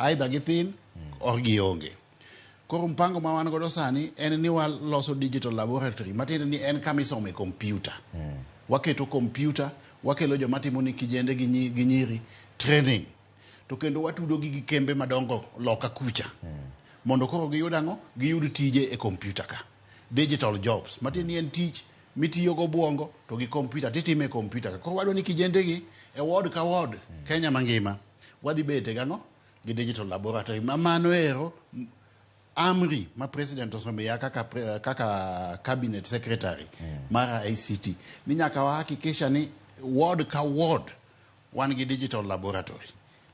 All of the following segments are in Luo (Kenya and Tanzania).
either githin or gionge. Koro mpango ma wan godo sani en ni waloso digital laboratory matiende ni en kama isome kompyuta. Waketo kompyuta, wakelo joma timo ni kijende gi nyiri training. To kendo watudo gi kembe madongo loka kucha. Mondo koro giyud ang'o? Giyud tije e kompyuta ka. Digital jobs. Matiende ni en tich mitiyo go buongo to gi kompyuta titime kompyuta ka. Koro wadwa ni kijende gi e ward ka ward Kenya mangima wadhi bete gang'o? Gi digital laboratory. Mamano ero amri ma president osomiya kaka cabinet secretary mara ICT ni nyaka wahakikisha ni ward ka ward wan gi digital laboratory.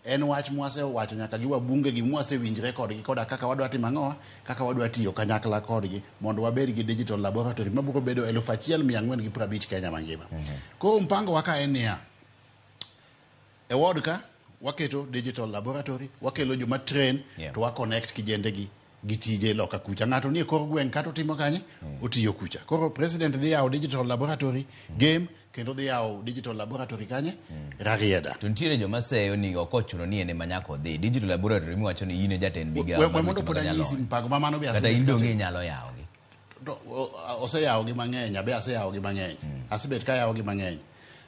En wach mwase wacho nyaka gi wabunge gi mwase winjre kodgi koda kaka wadwa timo ang'owa, kaka wadwa tiyo kanyakla kodgi mondo wabed gi digital laboratory mabiro bedo 1450 Kenya mangima. Koro mpango waka en niya, e ward ka waketo digital laboratory, wakelo joma train to wa connect kijende gi tije loka kucha. Ng'ato ni e kor gweng' kato timo kanye otiyo kucha. Koro president dhi yawo digital laboratory game kendo dhi yawo digital laboratory kanye Rarieda. To nitiere joma seyo ni ok ochuno ni ene manyako dhi digital laboratory miwacho ni in e jatend migawo. We mondo pod anyisi mpango ma mano be kata in donge nyalo yawogi. To oseyawo gi mang'eny, abe aseyawo gi mang'eny. Asebet ka yawo gi mang'eny.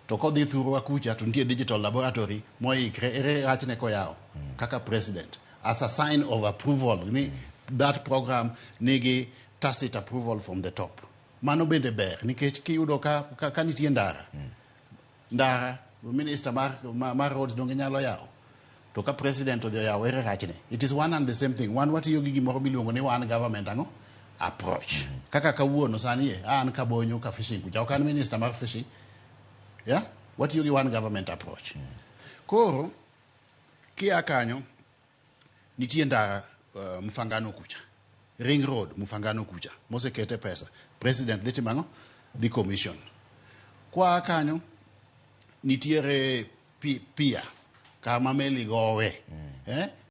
To kodhi thurwa kucha to nitie digital laboratory moikre ere rachne koyawo kaka president as a sign of approval ni that program nigi tacit approval from the top. Mano bende ber nikech kiyudo ka nitie ndara minister mar roads donge nyalo yawo to ka president odhi yawo ere rachne. It is one and the same thing. Wan watiyo gi gimoro miluongo ni one government ang'o approach. Kaka kawuono sani an kabonyo ka fishing kucha ok an minister mar fishing. Yeah? Watiyo gi one government approach. Koro kia kanyo nitie ndara Mfangano kucha. Ring road Mfangano kucha. Mosekete pesa. President dhi timo ang'o? Dhi commission. Kwa kanyo nitiere pia kama meli gowe.